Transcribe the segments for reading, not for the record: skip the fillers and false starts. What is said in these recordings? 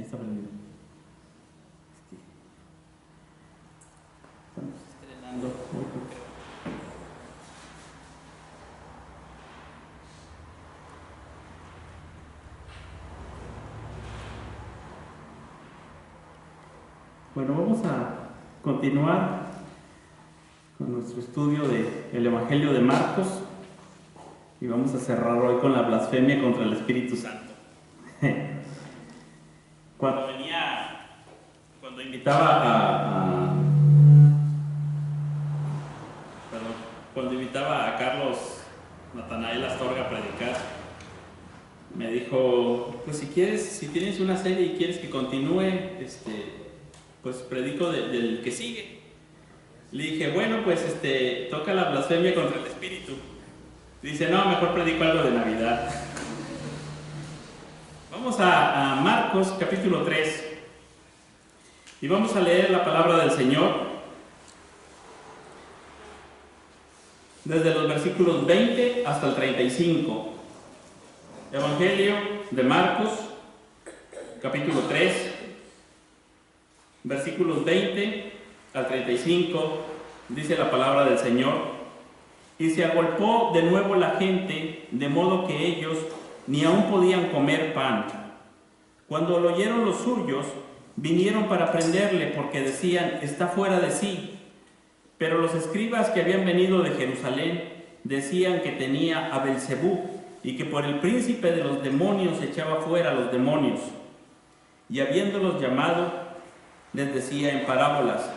está prendido. Estamos estrenando. Bueno, vamos a continuar con nuestro estudio del Evangelio de Marcos y vamos a cerrar hoy con la blasfemia contra el Espíritu Santo. Cuando invitaba a Carlos Natanael Astorga a predicar, me dijo, pues si tienes una serie y quieres que continúe, pues predico del que sigue. Le dije, bueno, pues toca la blasfemia contra el Espíritu. Dice, no, mejor predico algo de Navidad. Vamos a Marcos capítulo 3 y vamos a leer la palabra del Señor desde los versículos 20 hasta el 35. Evangelio de Marcos capítulo 3, versículos 20 al 35, dice la palabra del Señor. Y se agolpó de nuevo la gente, de modo que ellos ni aún podían comer pan. Cuando lo oyeron los suyos, vinieron para prenderle, porque decían, está fuera de sí. Pero los escribas que habían venido de Jerusalén decían que tenía a Belzebú, y que por el príncipe de los demonios echaba fuera a los demonios. Y habiéndolos llamado, les decía en parábolas,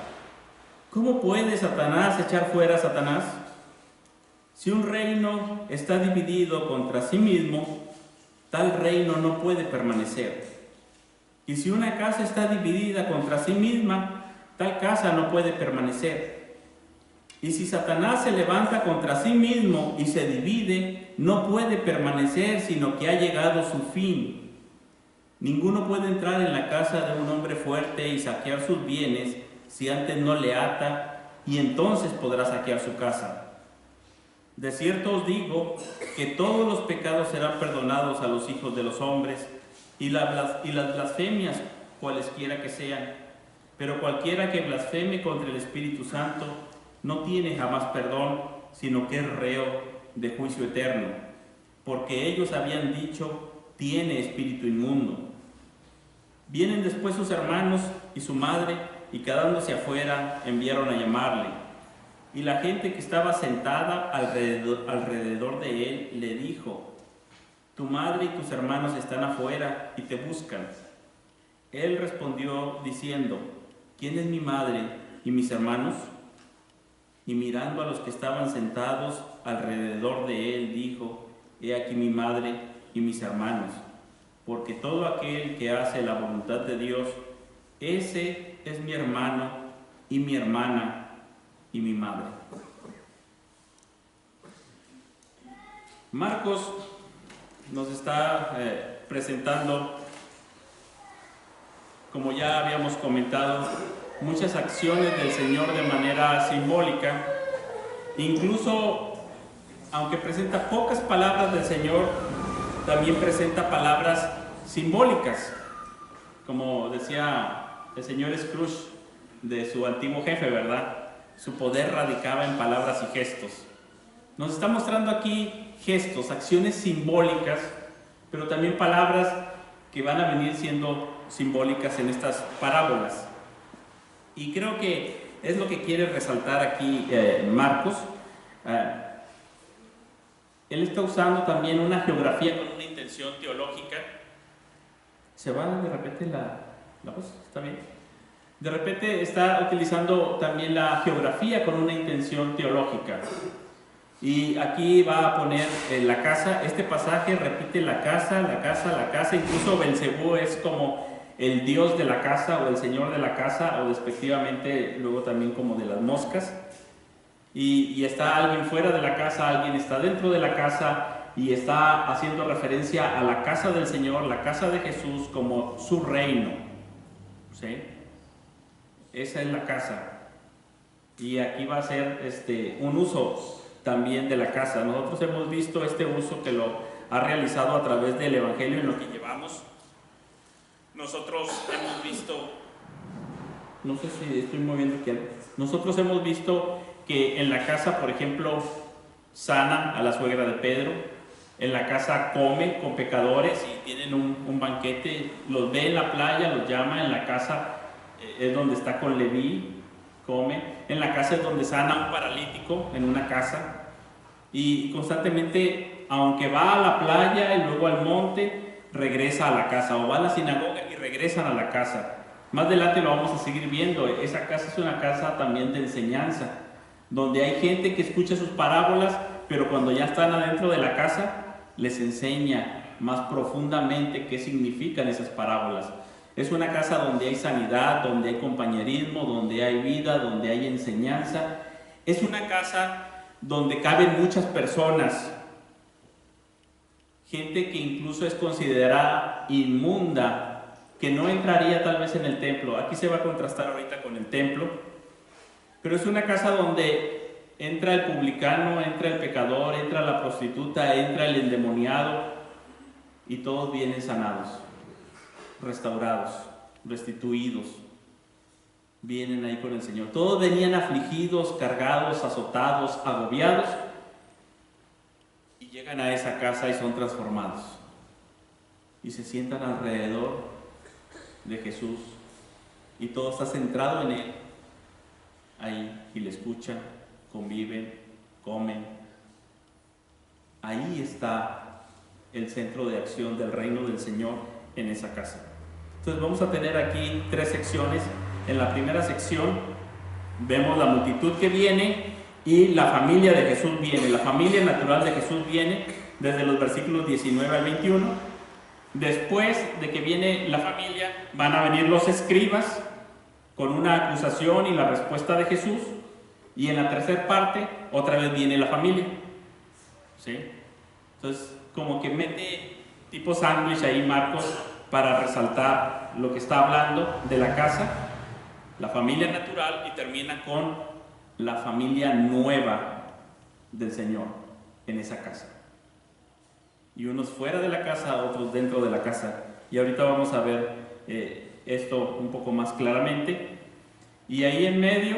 ¿cómo puede Satanás echar fuera a Satanás? Si un reino está dividido contra sí mismo, tal reino no puede permanecer. Y si una casa está dividida contra sí misma, tal casa no puede permanecer. Y si Satanás se levanta contra sí mismo y se divide, no puede permanecer, sino que ha llegado su fin. Ninguno puede entrar en la casa de un hombre fuerte y saquear sus bienes si antes no le ata, y entonces podrá saquear su casa. De cierto os digo que todos los pecados serán perdonados a los hijos de los hombres y las blasfemias cualesquiera que sean, pero cualquiera que blasfeme contra el Espíritu Santo no tiene jamás perdón, sino que es reo de juicio eterno, porque ellos habían dicho, tiene espíritu inmundo. Vienen después sus hermanos y su madre, y quedándose afuera enviaron a llamarle. Y la gente que estaba sentada alrededor de él le dijo, tu madre y tus hermanos están afuera y te buscan. Él respondió diciendo, ¿quién es mi madre y mis hermanos? Y mirando a los que estaban sentados alrededor de él, dijo, he aquí mi madre y mis hermanos, porque todo aquel que hace la voluntad de Dios, ese es mi hermano y mi hermana y mi madre. Marcos nos está presentando, como ya habíamos comentado, muchas acciones del Señor de manera simbólica. Incluso, aunque presenta pocas palabras del Señor, también presenta palabras simbólicas, como decía el señor Scrooge de su antiguo jefe, ¿verdad? Su poder radicaba en palabras y gestos. Nos está mostrando aquí gestos, acciones simbólicas, pero también palabras que van a venir siendo simbólicas en estas parábolas. Y creo que es lo que quiere resaltar aquí Marcos. Él está usando también una geografía con una intención teológica. ¿Se va de repente la voz? ¿Está bien? De repente está utilizando también la geografía con una intención teológica. Y aquí va a poner la casa. Este pasaje repite la casa. Incluso Belzebú es como el dios de la casa o el señor de la casa, o despectivamente luego también como de las moscas. Y está alguien fuera de la casa, alguien está dentro de la casa, y está haciendo referencia a la casa del Señor, la casa de Jesús, como su reino. ¿Sí? Esa es la casa. Y aquí va a ser un uso también de la casa. Nosotros hemos visto este uso que lo ha realizado a través del Evangelio en lo que llevamos. nosotros hemos visto, no sé si estoy moviendo aquí algo, nosotros hemos visto que en la casa, por ejemplo, sana a la suegra de Pedro, en la casa come con pecadores y tienen un banquete, los ve en la playa, los llama, en la casa es donde está con Leví, come, en la casa es donde sana a un paralítico, en una casa, y constantemente, aunque va a la playa y luego al monte, regresa a la casa, o va a la sinagoga y regresan a la casa. Más adelante lo vamos a seguir viendo. Esa casa es una casa también de enseñanza, donde hay gente que escucha sus parábolas, pero cuando ya están adentro de la casa, les enseña más profundamente qué significan esas parábolas. Es una casa donde hay sanidad, donde hay compañerismo, donde hay vida, donde hay enseñanza. Es una casa donde caben muchas personas, gente que incluso es considerada inmunda, que no entraría tal vez en el templo. Aquí se va a contrastar ahorita con el templo, pero es una casa donde entra el publicano, entra el pecador, entra la prostituta, entra el endemoniado, y todos vienen sanados, restaurados, restituidos. Vienen ahí con el Señor. Todos venían afligidos, cargados, azotados, agobiados, y llegan a esa casa y son transformados. Y se sientan alrededor de Jesús, y todo está centrado en Él. Ahí, y le escuchan, conviven, comen. Ahí está el centro de acción del reino del Señor, en esa casa. Entonces vamos a tener aquí 3 secciones. En la primera sección vemos la multitud que viene y la familia de Jesús viene. La familia natural de Jesús viene desde los versículos 19 al 21. Después de que viene la familia, van a venir los escribas con una acusación y la respuesta de Jesús. Y en la tercera parte, otra vez viene la familia. ¿Sí? Entonces, como que mete tipo sándwich ahí Marcos para resaltar lo que está hablando de la casa, la familia natural, y termina con la familia nueva del Señor en esa casa. Y unos fuera de la casa, otros dentro de la casa. Y ahorita vamos a ver esto un poco más claramente. Y ahí en medio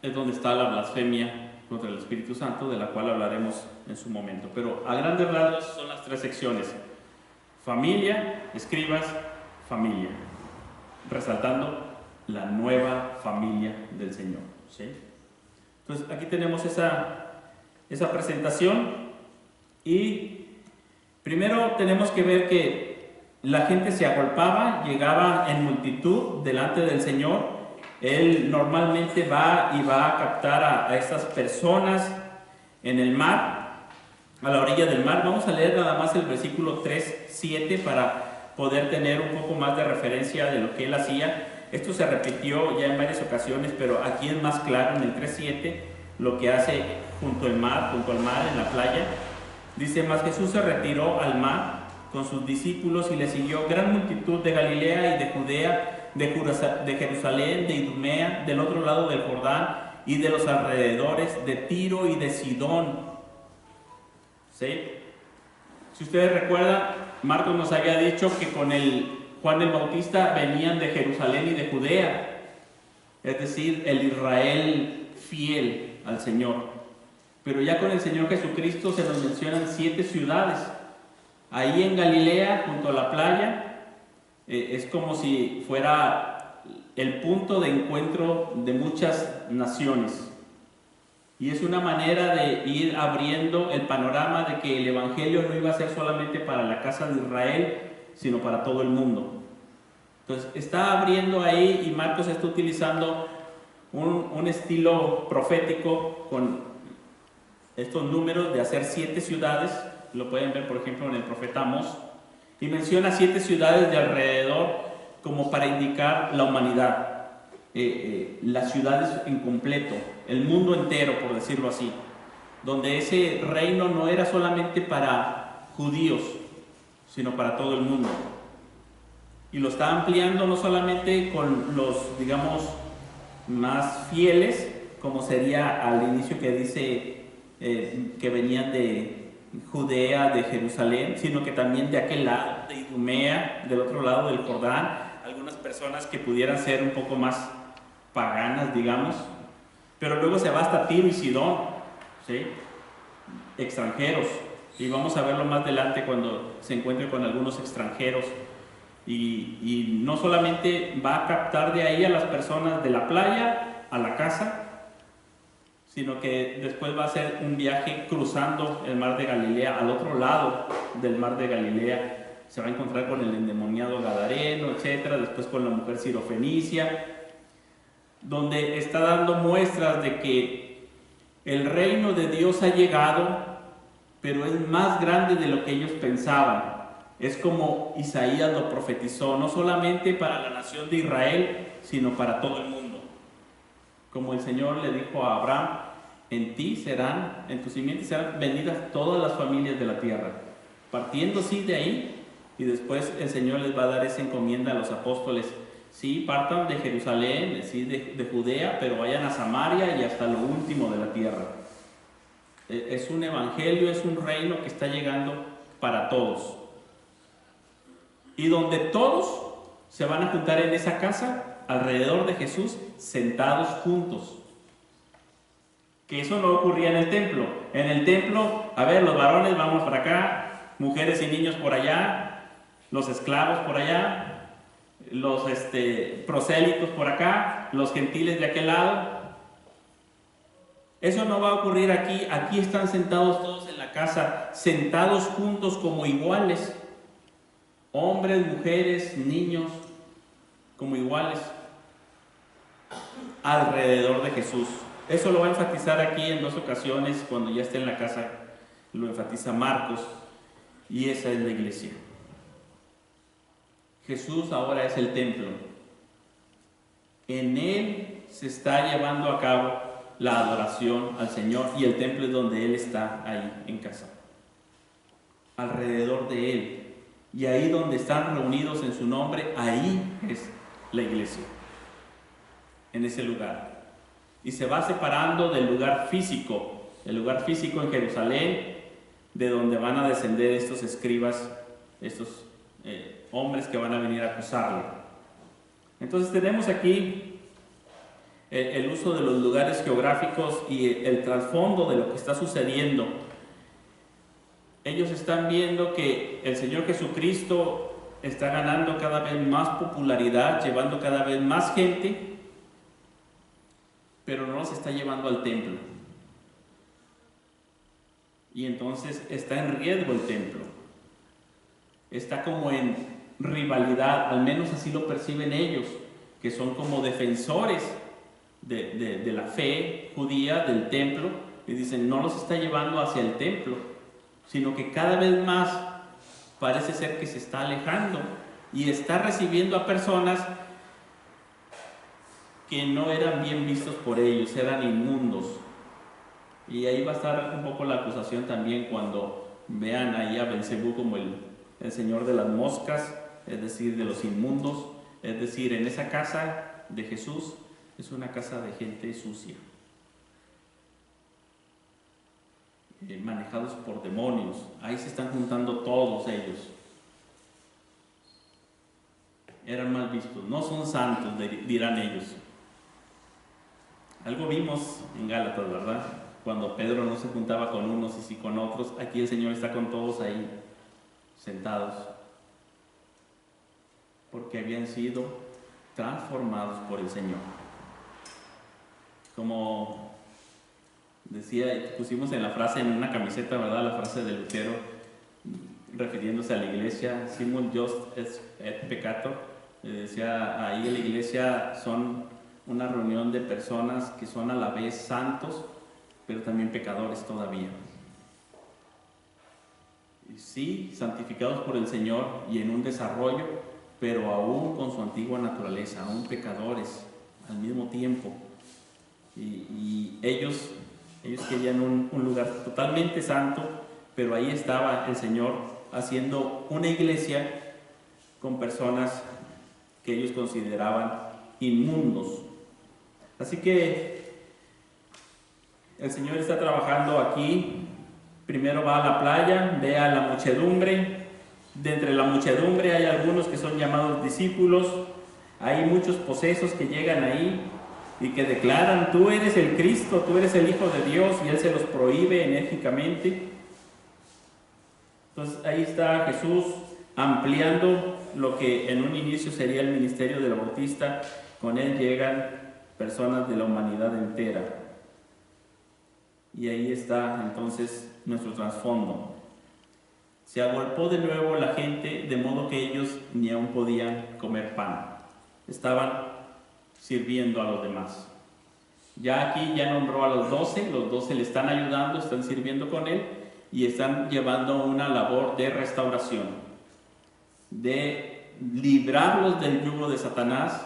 es donde está la blasfemia contra el Espíritu Santo, de la cual hablaremos en su momento. Pero a grandes rasgos son las 3 secciones: familia, escribas, familia, resaltando la nueva familia del Señor. ¿Sí? Entonces aquí tenemos esa presentación, y primero tenemos que ver que la gente se agolpaba, llegaba en multitud delante del Señor. Él normalmente va a captar a estas personas en el mar, a la orilla del mar. Vamos a leer nada más el versículo 3-7 para poder tener un poco más de referencia de lo que él hacía. Esto se repitió ya en varias ocasiones, pero aquí es más claro en el 3:7 lo que hace junto al mar, en la playa. Dice: mas Jesús se retiró al mar con sus discípulos y le siguió gran multitud de Galilea y de Judea, de Jerusalén, de Idumea, del otro lado del Jordán y de los alrededores, de Tiro y de Sidón. ¿Sí? Si ustedes recuerdan, Marcos nos había dicho que con el Juan el Bautista venían de Jerusalén y de Judea, es decir, el Israel fiel al Señor. Pero ya con el Señor Jesucristo se nos mencionan 7 ciudades. Ahí en Galilea, junto a la playa, es como si fuera el punto de encuentro de muchas naciones. Y es una manera de ir abriendo el panorama de que el Evangelio no iba a ser solamente para la casa de Israel, sino para todo el mundo. Entonces está abriendo ahí, y Marcos está utilizando un estilo profético con estos números de hacer 7 ciudades. Lo pueden ver por ejemplo en el profeta Amós, y menciona 7 ciudades de alrededor como para indicar la humanidad, las ciudades en completo, el mundo entero, por decirlo así, donde ese reino no era solamente para judíos, sino para todo el mundo. Y lo está ampliando no solamente con los, digamos, más fieles, como sería al inicio que dice que venían de Judea, de Jerusalén, sino que también de aquel lado, de Idumea, del otro lado del Jordán, algunas personas que pudieran ser un poco más paganas, digamos, pero luego se va hasta Tiro y Sidón, ¿sí? Extranjeros, y vamos a verlo más adelante cuando se encuentre con algunos extranjeros, y no solamente va a captar de ahí a las personas de la playa a la casa, sino que después va a hacer un viaje cruzando el mar de Galilea, al otro lado del mar de Galilea. Se va a encontrar con el endemoniado gadareno, etc. Después con la mujer sirofenicia, donde está dando muestras de que el reino de Dios ha llegado, pero es más grande de lo que ellos pensaban. Es como Isaías lo profetizó, no solamente para la nación de Israel, sino para todo el mundo. Como el Señor le dijo a Abraham, en ti serán, en tu simiente serán benditas todas las familias de la tierra. Partiendo sí de ahí, y después el Señor les va a dar esa encomienda a los apóstoles. Sí, partan de Jerusalén, sí, de Judea, pero vayan a Samaria y hasta lo último de la tierra. Es un evangelio, es un reino que está llegando para todos. Y donde todos se van a juntar en esa casa, alrededor de Jesús, sentados juntos. Que eso no ocurría en el templo. En el templo, a ver, los varones vamos para acá, mujeres y niños por allá, los esclavos por allá, los prosélitos por acá, los gentiles de aquel lado. Eso no va a ocurrir aquí. Aquí están sentados todos en la casa, sentados juntos como iguales. Hombres, mujeres, niños, como iguales, alrededor de Jesús. Eso lo va a enfatizar aquí en 2 ocasiones, cuando ya esté en la casa, lo enfatiza Marcos, y esa es la iglesia. Jesús ahora es el templo. En Él se está llevando a cabo la adoración al Señor, y el templo es donde Él está, ahí en casa, alrededor de Él. Y ahí donde están reunidos en su nombre, ahí es la iglesia, en ese lugar. Y se va separando del lugar físico, el lugar físico en Jerusalén, de donde van a descender estos escribas, estos hombres que van a venir a acusarle. Entonces tenemos aquí el uso de los lugares geográficos y el trasfondo de lo que está sucediendo. Ellos están viendo que el Señor Jesucristo está ganando cada vez más popularidad, llevando cada vez más gente, pero no los está llevando al templo. Y entonces está en riesgo el templo. Está como en rivalidad, al menos así lo perciben ellos, que son como defensores de la fe judía, del templo, y dicen, no los está llevando hacia el templo, sino que cada vez más parece ser que se está alejando y está recibiendo a personas que no eran bien vistos por ellos, eran inmundos. Y ahí va a estar un poco la acusación también cuando vean ahí a Belcebú como el señor de las moscas, es decir, de los inmundos. Es decir, en esa casa de Jesús es una casa de gente sucia, manejados por demonios. Ahí se están juntando todos ellos. Eran mal vistos, no son santos, dirán ellos. Algo vimos en Gálatas, ¿verdad? Cuando Pedro no se juntaba con unos y sí con otros. Aquí el Señor está con todos ahí, sentados, porque habían sido transformados por el Señor. Como decía, pusimos en la frase, en una camiseta, ¿verdad? La frase de Lutero, refiriéndose a la iglesia, Simul Just et Peccator. Decía, ahí en la iglesia son una reunión de personas que son a la vez santos, pero también pecadores todavía. Y sí, santificados por el Señor y en un desarrollo, pero aún con su antigua naturaleza, aún pecadores al mismo tiempo. Y ellos querían un lugar totalmente santo, pero ahí estaba el Señor haciendo una iglesia con personas que ellos consideraban inmundos. Así que el Señor está trabajando aquí Primero va a la playa, ve a la muchedumbre. De entre la muchedumbre hay algunos que son llamados discípulos. Hay muchos posesos que llegan ahí y que declaran: tú eres el Cristo, tú eres el Hijo de Dios, y Él se los prohíbe enérgicamente. Entonces ahí está Jesús ampliando lo que en un inicio sería el ministerio del Bautista. Con Él llegan personas de la humanidad entera. Y ahí está entonces nuestro trasfondo. Se agolpó de nuevo la gente, de modo que ellos ni aún podían comer pan. Estaban sirviendo a los demás. Ya aquí ya nombró a los 12 le están ayudando, están sirviendo con Él y están llevando una labor de restauración, de librarlos del yugo de Satanás,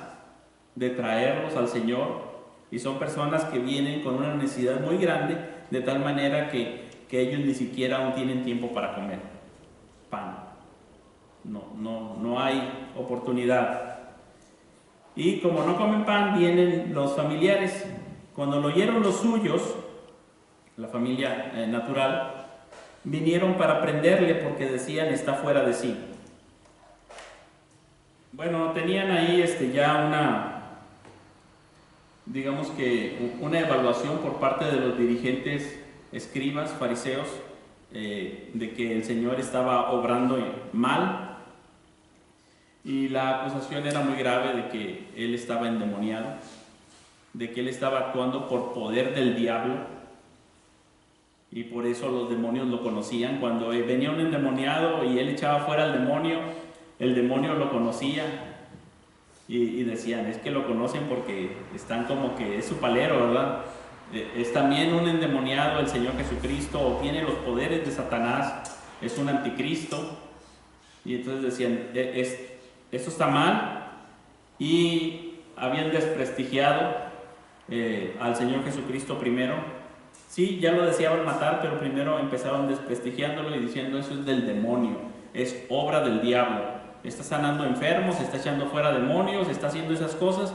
de traerlos al Señor. Y son personas que vienen con una necesidad muy grande, de tal manera que ellos ni siquiera aún tienen tiempo para comer pan. No hay oportunidad. Y como no comen pan, vienen los familiares. Cuando lo oyeron los suyos, la familia natural, vinieron para prenderle porque decían: está fuera de sí. Bueno, tenían ahí ya digamos que una evaluación por parte de los dirigentes escribas, fariseos, de que el Señor estaba obrando mal. Y la acusación era muy grave de que Él estaba endemoniado, de que Él estaba actuando por poder del diablo, y por eso los demonios lo conocían. Cuando venía un endemoniado y Él echaba fuera al demonio, el demonio lo conocía y decían: es que lo conocen porque están como que es su palero, ¿verdad? Es también un endemoniado el Señor Jesucristo, o tiene los poderes de Satanás, es un anticristo. Y entonces decían: esto está mal. Y habían desprestigiado al Señor Jesucristo primero. Sí, ya lo deseaban matar, pero primero empezaron desprestigiándolo y diciendo: eso es del demonio, es obra del diablo. Está sanando enfermos, está echando fuera demonios, está haciendo esas cosas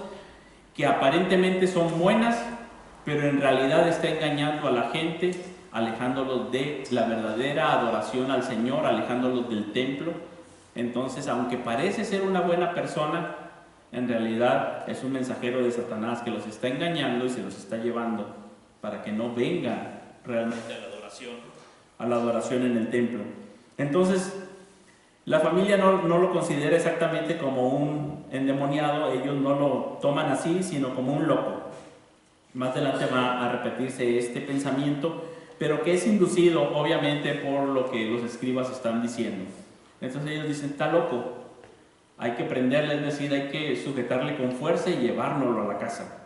que aparentemente son buenas, pero en realidad está engañando a la gente, alejándolos de la verdadera adoración al Señor, alejándolos del templo. Entonces, aunque parece ser una buena persona, en realidad es un mensajero de Satanás que los está engañando y se los está llevando para que no vengan realmente a la adoración en el templo. Entonces, la familia no lo considera exactamente como un endemoniado, ellos no lo toman así, sino como un loco. Más adelante va a repetirse este pensamiento, pero que es inducido obviamente por lo que los escribas están diciendo. Entonces ellos dicen: está loco, hay que prenderle, es decir, hay que sujetarle con fuerza y llevárnoslo a la casa.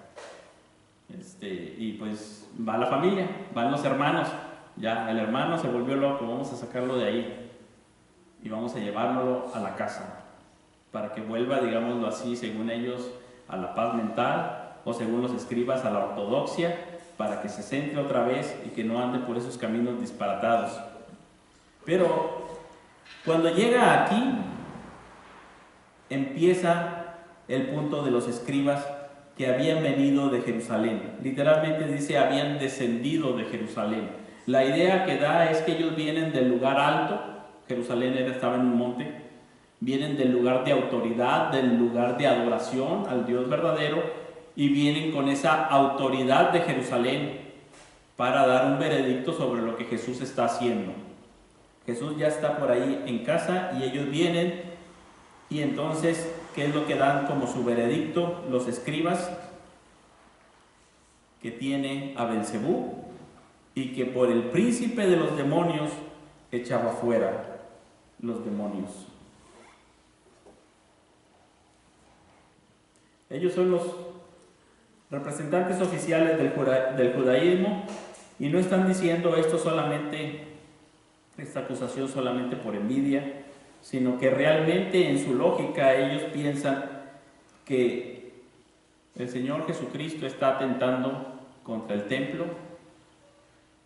Y pues va la familia, van los hermanos. Ya el hermano se volvió loco, vamos a sacarlo de ahí y vamos a llevárnoslo a la casa para que vuelva, digámoslo así, según ellos, a la paz mental, o según los escribas, a la ortodoxia, para que se centre otra vez y que no ande por esos caminos disparatados. Pero cuando llega aquí, empieza el punto de los escribas que habían venido de Jerusalén. Literalmente dice: habían descendido de Jerusalén. La idea que da es que ellos vienen del lugar alto. Jerusalén estaba en un monte. Vienen del lugar de autoridad, del lugar de adoración al Dios verdadero, y vienen con esa autoridad de Jerusalén para dar un veredicto sobre lo que Jesús está haciendo. Jesús ya está por ahí en casa y ellos vienen, y entonces, ¿qué es lo que dan como su veredicto los escribas? Que tiene a Belcebú y que por el príncipe de los demonios echaba fuera los demonios. Ellos son los representantes oficiales del judaísmo, y no están diciendo esta acusación solamente por envidia, sino que realmente en su lógica ellos piensan que el Señor Jesucristo está atentando contra el templo,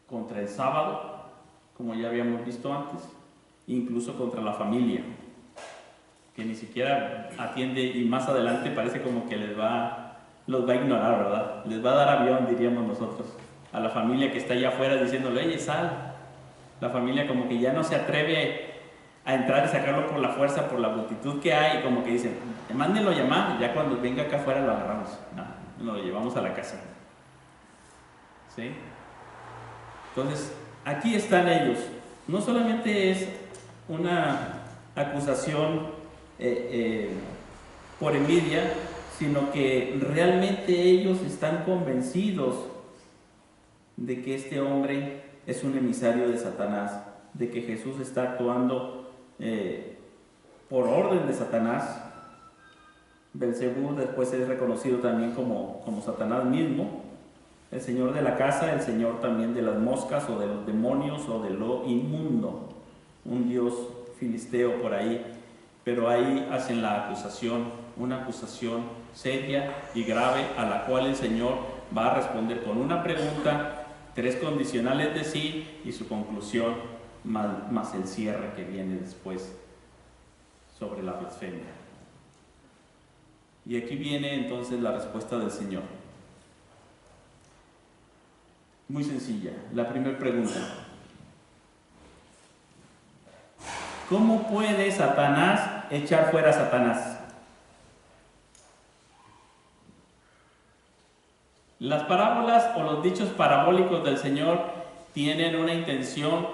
contra el sábado, como ya habíamos visto antes, incluso contra la familia, que ni siquiera atiende, y más adelante parece como que los va a ignorar, ¿verdad? Les va a dar avión, diríamos nosotros, a la familia que está allá afuera diciéndole: oye, sal, La familia como que ya no se atreve a entrar y sacarlo por la fuerza, por la multitud que hay, y como que dicen, mándenlo llamar, ya cuando venga acá afuera lo agarramos. No, lo llevamos a la casa. ¿Sí? Entonces, aquí están ellos. No solamente es una acusación por envidia, sino que realmente ellos están convencidos de que este hombre es un emisario de Satanás, de que Jesús está actuando por orden de Satanás. Belcebú después es reconocido también como Satanás mismo, el señor de la casa, el señor también de las moscas o de los demonios o de lo inmundo, un dios filisteo por ahí. Pero ahí hacen la acusación, una acusación seria y grave, a la cual el Señor va a responder con una pregunta, 3 condicionales de sí y su conclusión, más el cierre que viene después sobre la blasfemia. Y aquí viene entonces la respuesta del Señor. Muy sencilla. La primera pregunta: ¿cómo puede Satanás echar fuera a Satanás? Las parábolas o los dichos parabólicos del Señor tienen una intención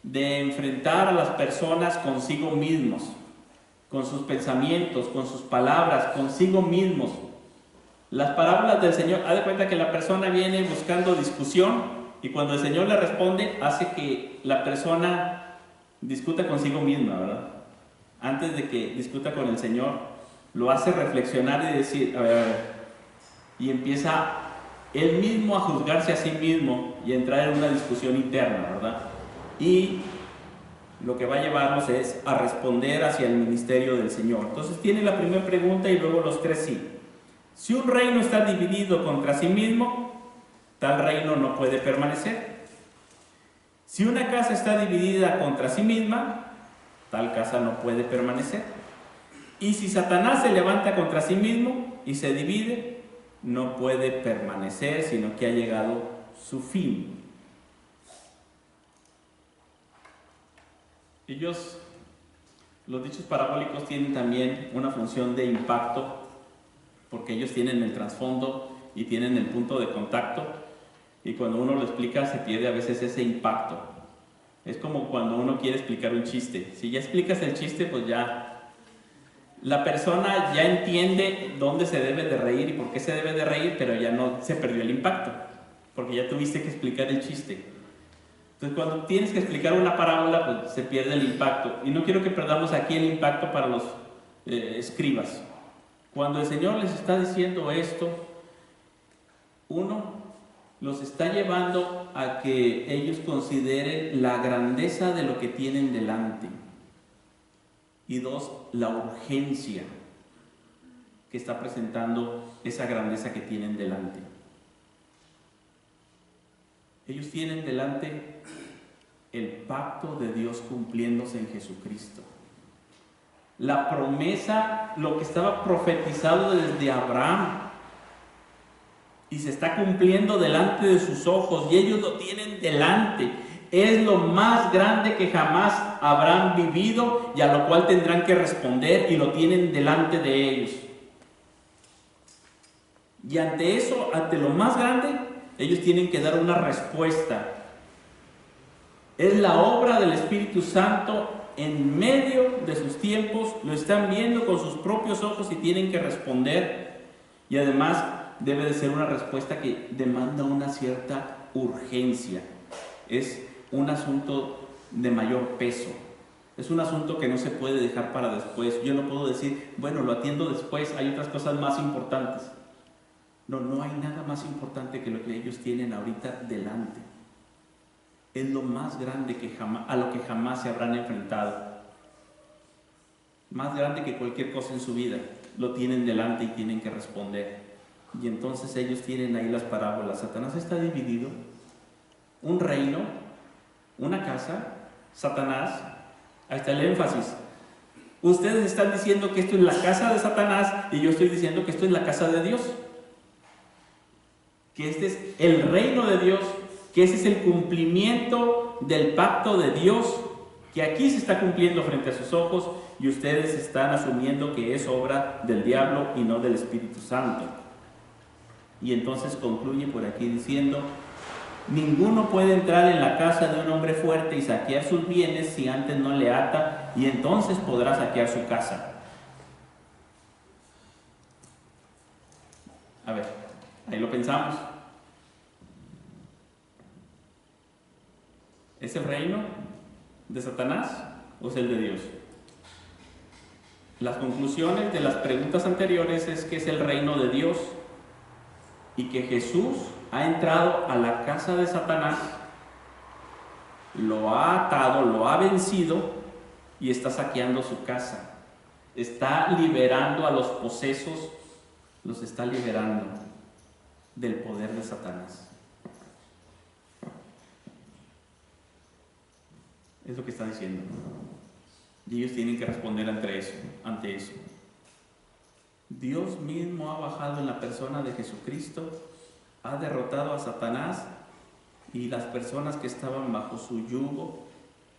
de enfrentar a las personas consigo mismos, con sus pensamientos, con sus palabras, consigo mismos. Las parábolas del Señor, haz de cuenta que la persona viene buscando discusión y cuando el Señor le responde, hace que la persona discuta consigo misma, ¿verdad? Antes de que discuta con el Señor, lo hace reflexionar y decir, a ver, y empieza él mismo a juzgarse a sí mismo y a entrar en una discusión interna, ¿verdad? Y lo que va a llevarnos es a responder hacia el ministerio del Señor. Entonces tiene la primera pregunta y luego los 3 sí. Si un reino está dividido contra sí mismo, tal reino no puede permanecer. Si una casa está dividida contra sí misma, tal casa no puede permanecer. Y si Satanás se levanta contra sí mismo y se divide, no puede permanecer, sino que ha llegado su fin. Los dichos parabólicos tienen también una función de impacto, porque ellos tienen el trasfondo y tienen el punto de contacto, y cuando uno lo explica se pierde a veces ese impacto. Es como cuando uno quiere explicar un chiste. Si ya explicas el chiste, pues ya la persona ya entiende dónde se debe de reír y por qué se debe de reír, pero ya no se perdió el impacto, porque ya tuviste que explicar el chiste. Entonces, cuando tienes que explicar una parábola, pues se pierde el impacto. Y no quiero que perdamos aquí el impacto para los escribas. Cuando el Señor les está diciendo esto, uno, los está llevando a que ellos consideren la grandeza de lo que tienen delante. Y 2, la urgencia que está presentando esa grandeza que tienen delante. Ellos tienen delante el pacto de Dios cumpliéndose en Jesucristo. La promesa, lo que estaba profetizado desde Abraham, y se está cumpliendo delante de sus ojos, y ellos lo tienen delante. Es lo más grande que jamás habrán vivido y a lo cual tendrán que responder, y lo tienen delante de ellos. Y ante eso, ante lo más grande, ellos tienen que dar una respuesta. Es la obra del Espíritu Santo en medio de sus tiempos, lo están viendo con sus propios ojos y tienen que responder. Y además debe de ser una respuesta que demanda una cierta urgencia. Es un asunto de mayor peso. Es un asunto que no se puede dejar para después. Yo no puedo decir, bueno, lo atiendo después, hay otras cosas más importantes. No hay nada más importante que lo que ellos tienen ahorita delante. Es lo más grande a lo que jamás se habrán enfrentado. Más grande que cualquier cosa en su vida. Lo tienen delante y tienen que responder. Y entonces ellos tienen ahí las parábolas. Satanás está dividido. Un reino, una casa, Satanás. Ahí está el énfasis. Ustedes están diciendo que esto es la casa de Satanás y yo estoy diciendo que esto es la casa de Dios. Que este es el reino de Dios que ese es el cumplimiento del pacto de Dios, que aquí se está cumpliendo frente a sus ojos, y ustedes están asumiendo que es obra del diablo y no del Espíritu Santo. Y entonces concluye por aquí diciendo: ninguno puede entrar en la casa de un hombre fuerte y saquear sus bienes si antes no le ata, y entonces podrá saquear su casa. A ver, ahí lo pensamos. ¿Es el reino de Satanás o es el de Dios? Las conclusiones de las preguntas anteriores es que es el reino de Dios y que Jesús ha entrado a la casa de Satanás, lo ha atado, lo ha vencido y está saqueando su casa. Está liberando a los posesos, los está liberando del poder de Satanás. Es lo que está diciendo. Y ellos tienen que responder ante eso. Dios mismo ha bajado en la persona de Jesucristo, ha derrotado a Satanás, y las personas que estaban bajo su yugo,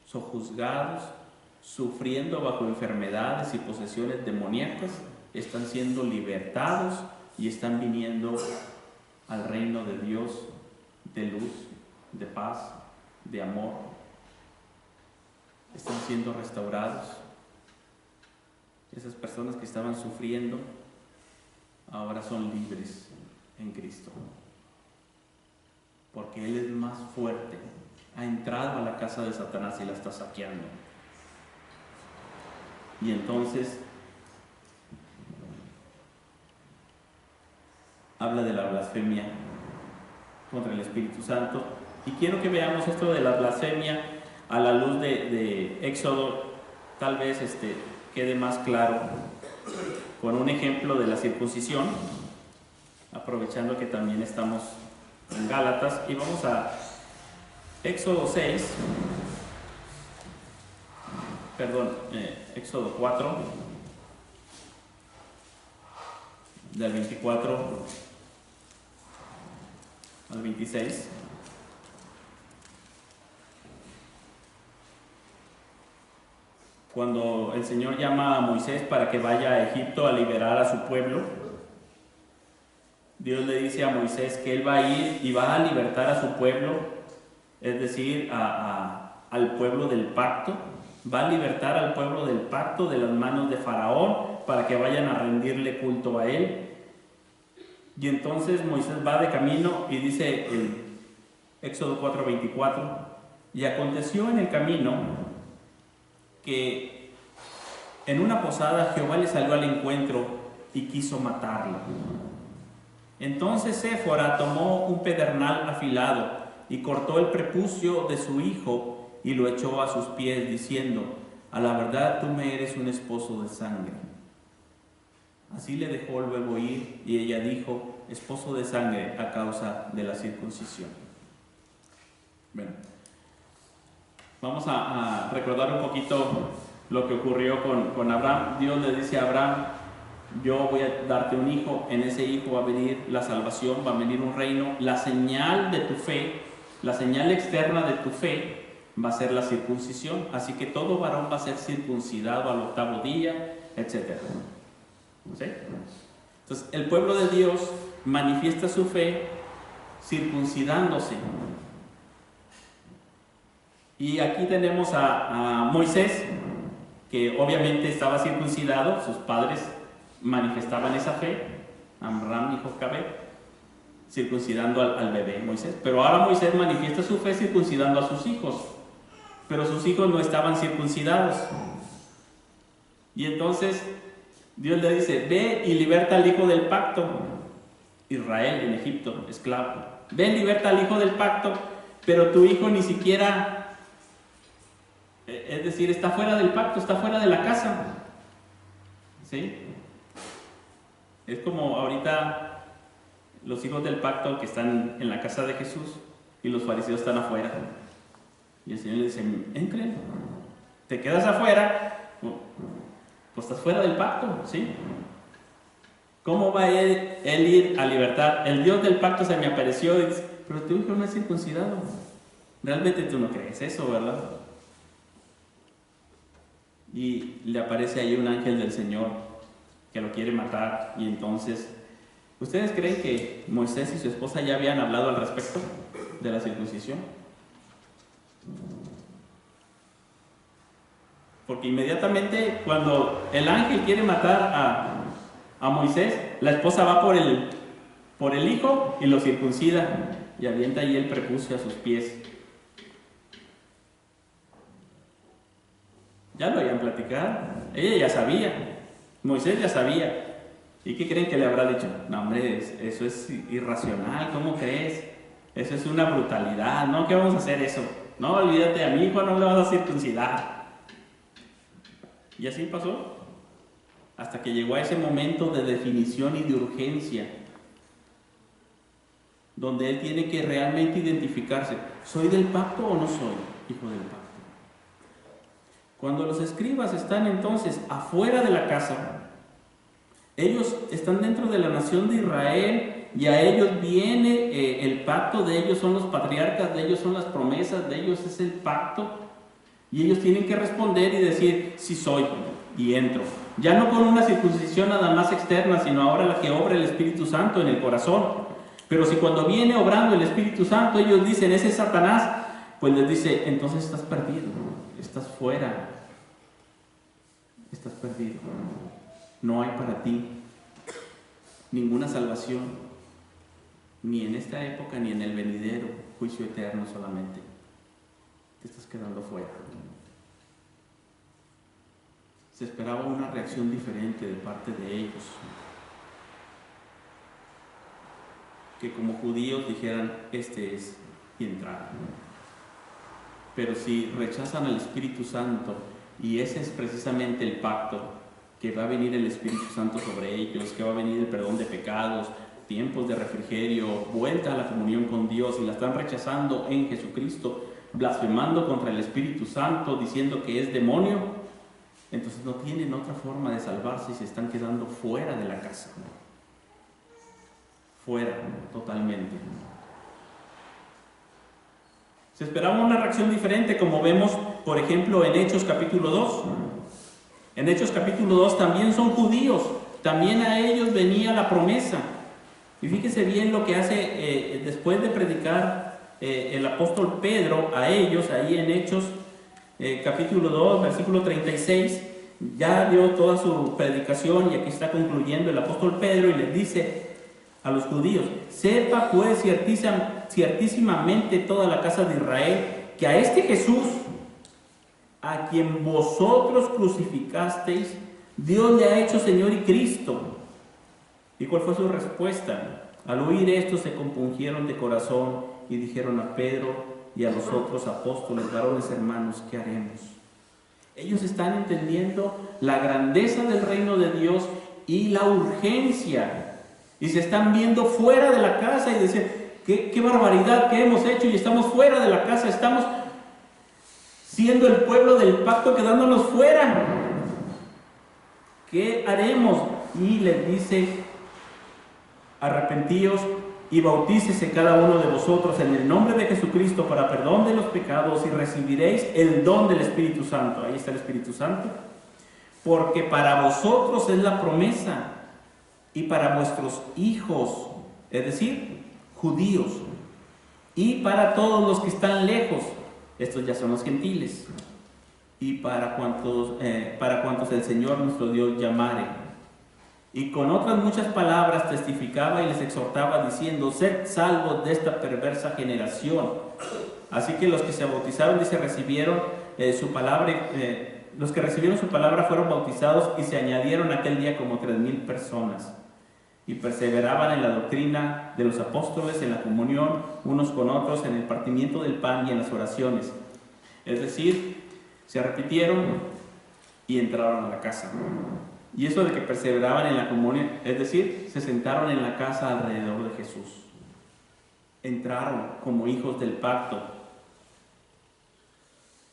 sojuzgados, sufriendo bajo enfermedades y posesiones demoníacas, están siendo libertados y están viniendo al reino de Dios, de luz, de paz, de amor. Están siendo restaurados. Esas personas que estaban sufriendo ahora son libres en Cristo, porque Él es más fuerte. Ha entrado a la casa de Satanás y la está saqueando. Y entonces habla de la blasfemia contra el Espíritu Santo, y quiero que veamos esto de la blasfemia a la luz de Éxodo. Tal vez quede más claro con un ejemplo de la circuncisión, aprovechando que también estamos en Gálatas, y vamos a Éxodo 4, del 24 al 26. Cuando el Señor llama a Moisés para que vaya a Egipto a liberar a su pueblo, Dios le dice a Moisés que Él va a ir y va a libertar a su pueblo, es decir, al pueblo del pacto. Va a libertar al pueblo del pacto de las manos de Faraón para que vayan a rendirle culto a él. Y entonces Moisés va de camino y dice en Éxodo 4:24: y aconteció en el camino que en una posada Jehová le salió al encuentro y quiso matarlo. Entonces Séfora tomó un pedernal afilado y cortó el prepucio de su hijo y lo echó a sus pies, diciendo: a la verdad tú me eres un esposo de sangre. Así le dejó luego ir, y ella dijo: esposo de sangre a causa de la circuncisión. Bueno, vamos a recordar un poquito lo que ocurrió con Abraham. Dios le dice a Abraham: yo voy a darte un hijo, en ese hijo va a venir la salvación, va a venir un reino. La señal de tu fe, la señal externa de tu fe va a ser la circuncisión. Así que todo varón va a ser circuncidado al 8º día, etc. ¿Sí? Entonces el pueblo de Dios manifiesta su fe circuncidándose. Y aquí tenemos a Moisés, que obviamente estaba circuncidado, sus padres manifestaban esa fe, Amram y Jocabed, circuncidando al bebé Moisés. Pero ahora Moisés manifiesta su fe circuncidando a sus hijos, pero sus hijos no estaban circuncidados. Y entonces Dios le dice: ve y liberta al hijo del pacto, Israel en Egipto, esclavo. Ve y liberta al hijo del pacto, pero tu hijo ni siquiera, es decir, está fuera del pacto, está fuera de la casa. ¿Sí? Es como ahorita los hijos del pacto que están en la casa de Jesús y los fariseos están afuera. Y el Señor le dice: entren, te quedas afuera, pues estás fuera del pacto, ¿sí? ¿Cómo va él ir a libertar? El Dios del pacto se me apareció pero tu hijo no es circuncidado. Realmente tú no crees eso, ¿verdad? Y le aparece ahí un ángel del Señor que lo quiere matar. Y entonces, ¿ustedes creen que Moisés y su esposa ya habían hablado al respecto de la circuncisión? Porque inmediatamente cuando el ángel quiere matar a Moisés, la esposa va por el hijo y lo circuncida y avienta ahí el prepucio a sus pies. Ya lo habían platicado, ella ya sabía, Moisés ya sabía. ¿Y qué creen que le habrá dicho? No, hombre, eso es irracional, ¿cómo crees? Eso es una brutalidad, ¿no? ¿Qué vamos a hacer eso? No, olvídate, a mi hijo no le vas a circuncidar. Y así pasó, hasta que llegó a ese momento de definición y de urgencia, donde él tiene que realmente identificarse, ¿soy del pacto o no soy hijo del pacto? Cuando los escribas están entonces afuera de la casa, ellos están dentro de la nación de Israel y a ellos viene el pacto, de ellos son los patriarcas, de ellos son las promesas, de ellos es el pacto, y ellos tienen que responder y decir, sí soy, y entro. Ya no con una circuncisión nada más externa, sino ahora la que obra el Espíritu Santo en el corazón. Pero si cuando viene obrando el Espíritu Santo ellos dicen, ese es Satanás, pues les dice, entonces estás perdido, estás fuera, estás perdido. No hay para ti ninguna salvación, ni en esta época ni en el venidero, juicio eterno solamente. Te estás quedando fuera. Se esperaba una reacción diferente de parte de ellos, que como judíos dijeran, este es, y entraran. Pero si rechazan al Espíritu Santo, y ese es precisamente el pacto, que va a venir el Espíritu Santo sobre ellos, que va a venir el perdón de pecados, tiempos de refrigerio, vuelta a la comunión con Dios, y la están rechazando en Jesucristo, blasfemando contra el Espíritu Santo, diciendo que es demonio, entonces no tienen otra forma de salvarse y se están quedando fuera de la casa. Fuera, totalmente. Se esperaba una reacción diferente, como vemos, por ejemplo, en Hechos capítulo 2. En Hechos capítulo 2 también son judíos, también a ellos venía la promesa. Y fíjese bien lo que hace después de predicar el apóstol Pedro a ellos, ahí en Hechos capítulo 2, versículo 36, ya dio toda su predicación y aquí está concluyendo el apóstol Pedro y les dice a los judíos, sepa pues ciertísimamente toda la casa de Israel que a este Jesús, a quien vosotros crucificasteis, Dios le ha hecho Señor y Cristo. ¿Y cuál fue su respuesta? Al oír esto se compungieron de corazón y dijeron a Pedro y a los otros apóstoles, varones hermanos, ¿qué haremos? Ellos están entendiendo la grandeza del reino de Dios y la urgencia, y se están viendo fuera de la casa y dicen, qué barbaridad que hemos hecho, y estamos fuera de la casa, estamos siendo el pueblo del pacto, quedándonos fuera. ¿Qué haremos? Y les dice, arrepentíos y bautícese cada uno de vosotros en el nombre de Jesucristo para perdón de los pecados y recibiréis el don del Espíritu Santo. Ahí está el Espíritu Santo. Porque para vosotros es la promesa y para vuestros hijos, es decir, judíos, y para todos los que están lejos, estos ya son los gentiles, y para cuantos el Señor nuestro Dios llamare. Y con otras muchas palabras testificaba y les exhortaba diciendo, sed salvos de esta perversa generación. Así que los que se bautizaron, dice, recibieron su palabra, los que recibieron su palabra fueron bautizados y se añadieron aquel día como 3,000 personas. Y perseveraban en la doctrina de los apóstoles, en la comunión unos con otros, en el partimiento del pan y en las oraciones. Es decir, se arrepintieron y entraron a la casa. Y eso de que perseveraban en la comunión, es decir, se sentaron en la casa alrededor de Jesús. Entraron como hijos del pacto.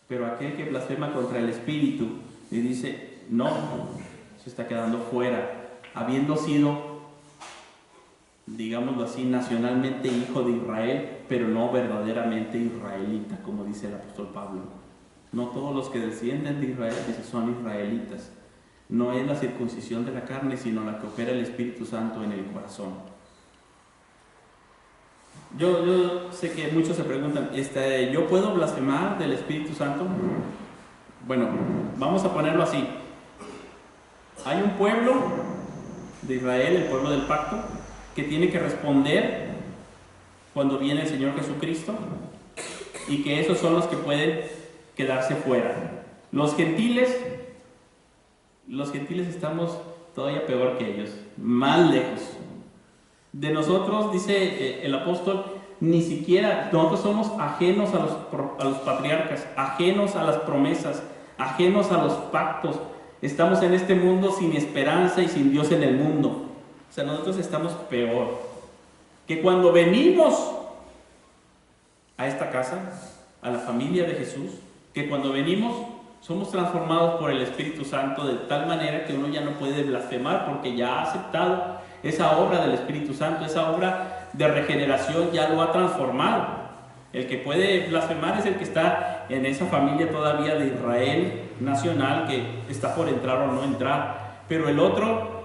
Pero aquel que blasfema contra el Espíritu y dice, no, se está quedando fuera, habiendo sido digámoslo así, nacionalmente hijo de Israel, pero no verdaderamente israelita, como dice el apóstol Pablo. No todos los que descienden de Israel son israelitas. No es la circuncisión de la carne, sino la que opera el Espíritu Santo en el corazón. Yo sé que muchos se preguntan, ¿yo puedo blasfemar del Espíritu Santo? Bueno, vamos a ponerlo así. Hay un pueblo de Israel, el pueblo del pacto, que tiene que responder cuando viene el Señor Jesucristo, y que esos son los que pueden quedarse fuera. Los gentiles estamos todavía peor que ellos, más lejos. De nosotros, dice el apóstol, ni siquiera, nosotros somos ajenos a los patriarcas, ajenos a las promesas, ajenos a los pactos. Estamos en este mundo sin esperanza y sin Dios en el mundo. O sea, nosotros estamos peor. Que cuando venimos a esta casa, a la familia de Jesús, que cuando venimos somos transformados por el Espíritu Santo de tal manera que uno ya no puede blasfemar porque ya ha aceptado esa obra del Espíritu Santo, esa obra de regeneración ya lo ha transformado. El que puede blasfemar es el que está en esa familia todavía de Israel nacional, que está por entrar o no entrar. Pero el otro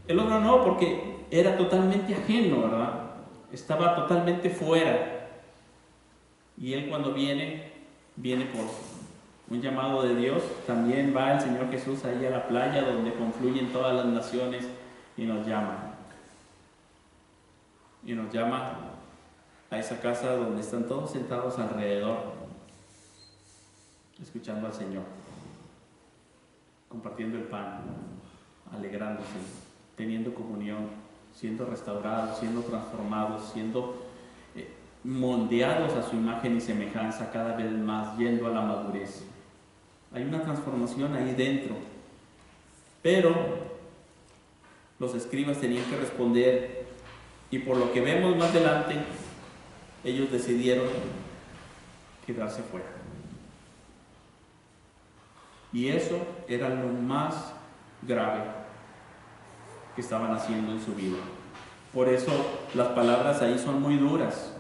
no, porque era totalmente ajeno, ¿verdad? Estaba totalmente fuera. Y él cuando viene por un llamado de Dios. También va el Señor Jesús ahí a la playa donde confluyen todas las naciones y nos llama. Y nos llama a esa casa donde están todos sentados alrededor, escuchando al Señor, compartiendo el pan, alegrándose, teniendo comunión, siendo restaurados, siendo transformados, siendo moldeados a su imagen y semejanza cada vez más, yendo a la madurez. Hay una transformación ahí dentro, pero los escribas tenían que responder, y por lo que vemos más adelante, ellos decidieron quedarse fuera. Y eso era lo más grave que estaban haciendo en su vida. Por eso las palabras ahí son muy duras,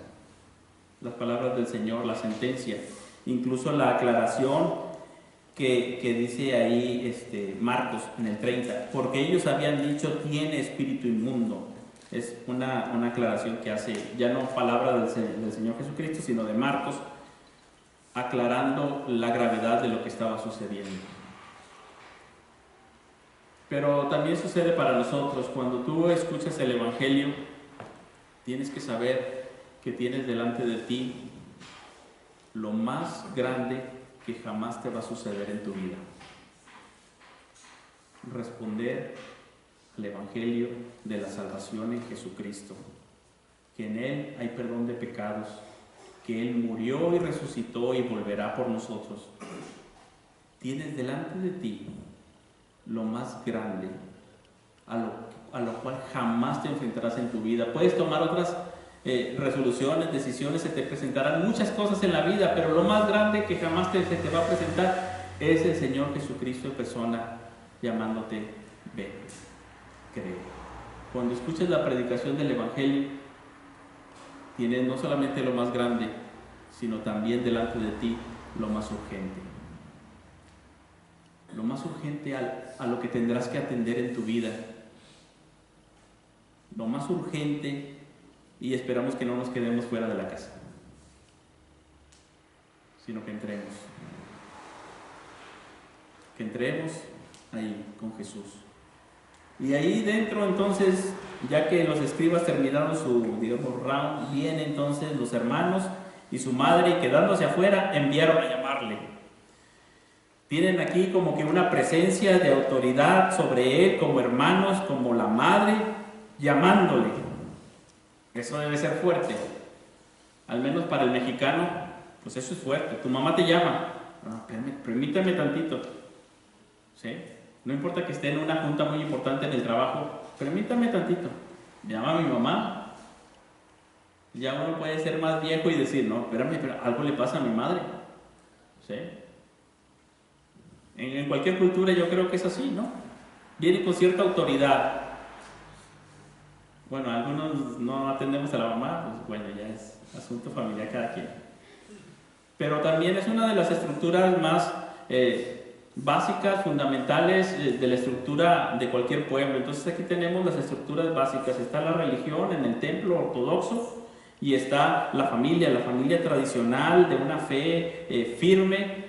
las palabras del Señor, la sentencia, incluso la aclaración que dice ahí Marcos en el 30, porque ellos habían dicho tiene espíritu inmundo. Es una aclaración que hace, ya no palabra del Señor Jesucristo, sino de Marcos, aclarando la gravedad de lo que estaba sucediendo. Pero también sucede para nosotros. Cuando tú escuchas el Evangelio, tienes que saber que tienes delante de ti lo más grande que jamás te va a suceder en tu vida. Responder al Evangelio de la salvación en Jesucristo, que en Él hay perdón de pecados, que Él murió y resucitó y volverá por nosotros. Tienes delante de ti lo más grande a lo cual jamás te enfrentarás en tu vida. Puedes tomar otras resoluciones, decisiones, se te presentarán muchas cosas en la vida, pero lo más grande que jamás se te va a presentar es el Señor Jesucristo en persona, llamándote: ven, cree. Cuando escuches la predicación del Evangelio, tienes no solamente lo más grande, sino también delante de ti lo más urgente. Lo más urgente a lo que tendrás que atender en tu vida. Lo más urgente, y esperamos que no nos quedemos fuera de la casa, sino que entremos. Que entremos ahí con Jesús. Y ahí dentro, entonces, ya que los escribas terminaron su, round, vienen entonces los hermanos y su madre, y quedándose afuera, enviaron a llamarle. Tienen aquí como que una presencia de autoridad sobre él, como hermanos, como la madre, llamándole. Eso debe ser fuerte. Al menos para el mexicano, pues eso es fuerte. Tu mamá te llama. Permítame tantito. ¿Sí? No importa que esté en una junta muy importante en el trabajo, permítame tantito. Me llama mi mamá. Ya uno puede ser más viejo y decir, no, espérame, pero algo le pasa a mi madre. ¿Sí? En cualquier cultura yo creo que es así, ¿no? Viene con cierta autoridad. Bueno, algunos no atendemos a la mamá, pues bueno, ya es asunto familiar cada quien. Pero también es una de las estructuras más básicas, fundamentales de la estructura de cualquier pueblo. Entonces aquí tenemos las estructuras básicas. Está la religión en el templo ortodoxo y está la familia tradicional de una fe firme.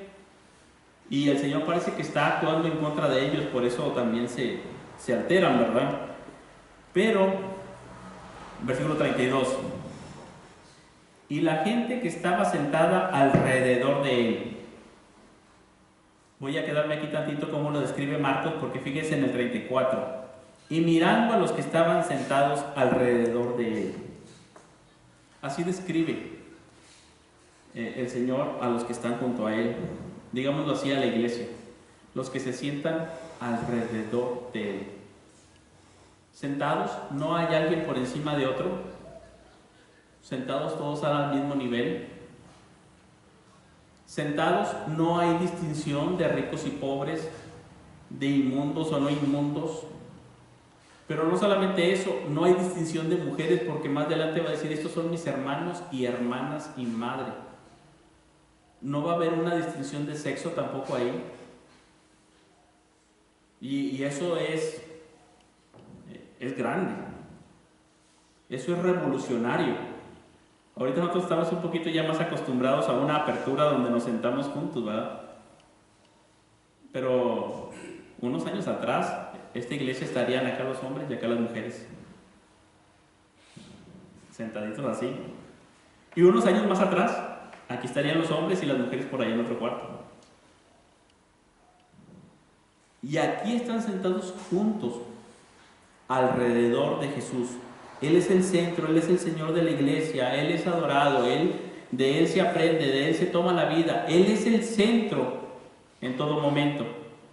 Y el Señor parece que está actuando en contra de ellos, por eso también se alteran, ¿verdad? Pero, versículo 32. Y la gente que estaba sentada alrededor de él. Voy a quedarme aquí tantito como lo describe Marcos, porque fíjense en el 34. Y mirando a los que estaban sentados alrededor de él. Así describe el Señor a los que están junto a él. Digámoslo así, a la iglesia. Los que se sientan alrededor de él. Sentados, no hay alguien por encima de otro. Sentados todos al mismo nivel. Sentados, no hay distinción de ricos y pobres, de inmundos o no inmundos. Pero no solamente eso, no hay distinción de mujeres, porque más adelante va a decir, estos son mis hermanos y hermanas y madre. No va a haber una distinción de sexo tampoco ahí. Y eso es grande. Eso es revolucionario. Ahorita nosotros estamos un poquito ya más acostumbrados a una apertura donde nos sentamos juntos, ¿verdad? Pero unos años atrás, esta iglesia estarían acá los hombres y acá las mujeres. Sentaditos así. Y unos años más atrás, aquí estarían los hombres y las mujeres por ahí en otro cuarto. Y aquí están sentados juntos, alrededor de Jesús. Él es el centro, Él es el Señor de la iglesia, Él es adorado, de Él se aprende, de Él se toma la vida. Él es el centro en todo momento.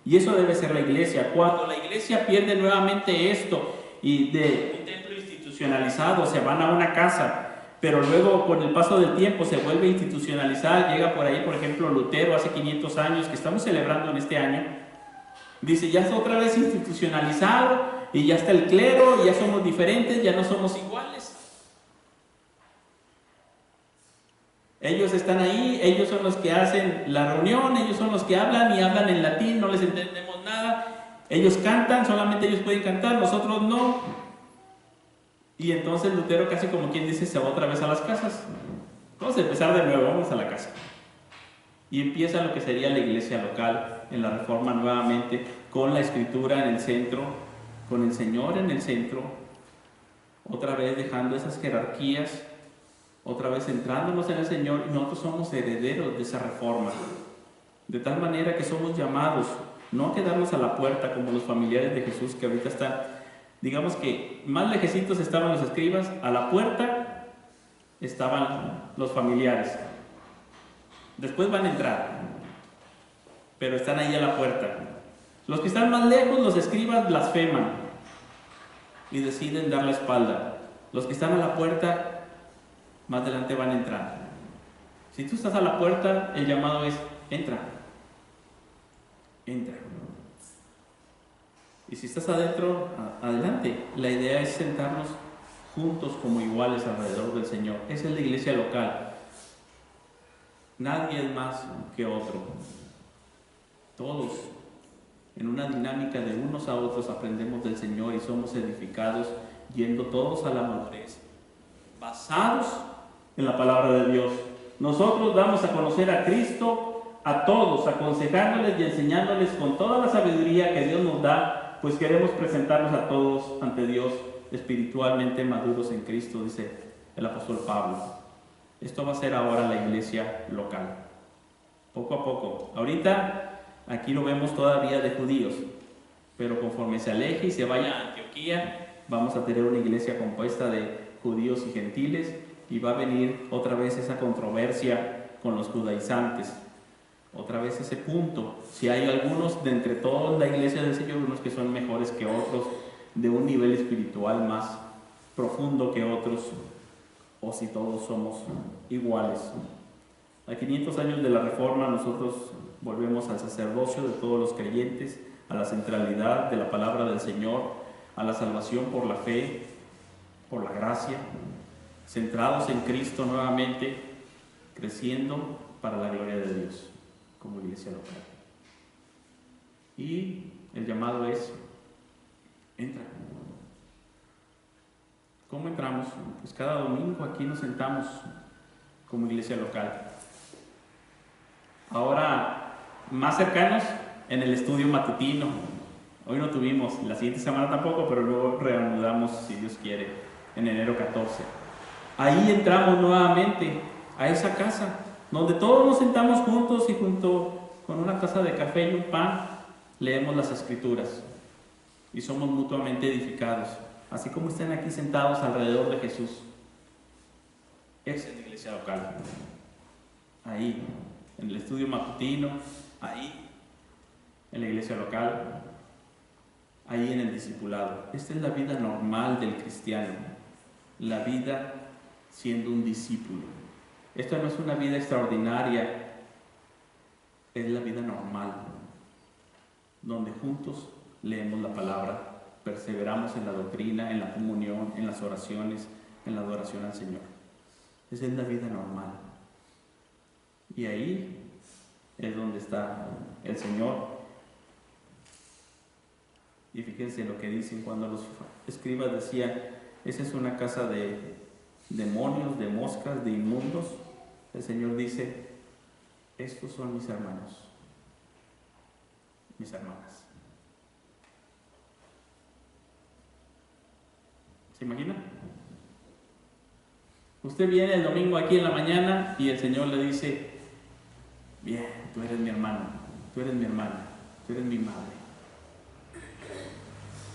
Y eso debe ser la iglesia. Cuando la iglesia pierde nuevamente esto y de un templo institucionalizado se van a una casa, pero luego con el paso del tiempo se vuelve a institucionalizar, llega por ahí, por ejemplo, Lutero hace 500 años, que estamos celebrando en este año, dice, ya está otra vez institucionalizado, y ya está el clero, ya somos diferentes, ya no somos iguales. Ellos están ahí, ellos son los que hacen la reunión, ellos son los que hablan y hablan en latín, no les entendemos nada. Ellos cantan, solamente ellos pueden cantar, nosotros no. Y entonces Lutero, casi como quien dice, se va otra vez a las casas. Vamos a empezar de nuevo, vamos a la casa. Y empieza lo que sería la iglesia local en la Reforma nuevamente, con la Escritura en el centro, con el Señor en el centro, otra vez dejando esas jerarquías, otra vez centrándonos en el Señor, y nosotros somos herederos de esa reforma, de tal manera que somos llamados no a quedarnos a la puerta como los familiares de Jesús que ahorita están, digamos que más lejecitos estaban los escribas, a la puerta estaban los familiares, después van a entrar, pero están ahí a la puerta. Los que están más lejos, los escribas blasfeman y deciden dar la espalda. Los que están a la puerta, más adelante van a entrar. Si tú estás a la puerta, el llamado es, entra. Entra. Y si estás adentro, adelante. La idea es sentarnos juntos como iguales alrededor del Señor. Esa es la iglesia local. Nadie es más que otro. Todos, en una dinámica de unos a otros, aprendemos del Señor y somos edificados, yendo todos a la madurez, basados en la palabra de Dios. Nosotros damos a conocer a Cristo a todos, aconsejándoles y enseñándoles con toda la sabiduría que Dios nos da, pues queremos presentarnos a todos ante Dios espiritualmente maduros en Cristo, dice el apóstol Pablo. Esto va a ser ahora la iglesia local, poco a poco. Ahorita aquí lo vemos todavía de judíos, pero conforme se aleje y se vaya a Antioquía, vamos a tener una iglesia compuesta de judíos y gentiles, y va a venir otra vez esa controversia con los judaizantes, otra vez ese punto. Si hay algunos de entre todos la iglesia del Señor, unos que son mejores que otros, de un nivel espiritual más profundo que otros, o si todos somos iguales. A 500 años de la Reforma, nosotros volvemos al sacerdocio de todos los creyentes, a la centralidad de la palabra del Señor, a la salvación por la fe, por la gracia, centrados en Cristo nuevamente, creciendo para la gloria de Dios como iglesia local. Y el llamado es: entra. ¿Cómo entramos? Pues cada domingo aquí nos sentamos como iglesia local. Ahora, más cercanos, en el estudio matutino. Hoy no tuvimos, la siguiente semana tampoco, pero luego reanudamos, si Dios quiere, en enero 14. Ahí entramos nuevamente a esa casa, donde todos nos sentamos juntos y junto con una taza de café y un pan, leemos las Escrituras y somos mutuamente edificados, así como están aquí sentados alrededor de Jesús. Esa es la iglesia local. Ahí, en el estudio matutino, ahí, en la iglesia local, ahí en el discipulado. Esta es la vida normal del cristiano, la vida siendo un discípulo. Esta no es una vida extraordinaria, es la vida normal, donde juntos leemos la palabra, perseveramos en la doctrina, en la comunión, en las oraciones, en la adoración al Señor. Esa es la vida normal. Y ahí es donde está el Señor. Y fíjense lo que dicen cuando los escribas decían: esa es una casa de demonios, de moscas, de inmundos. El Señor dice: estos son mis hermanos, mis hermanas. ¿Se imagina? Usted viene el domingo aquí en la mañana y el Señor le dice: bien, tú eres mi hermano, tú eres mi hermana, tú eres mi madre.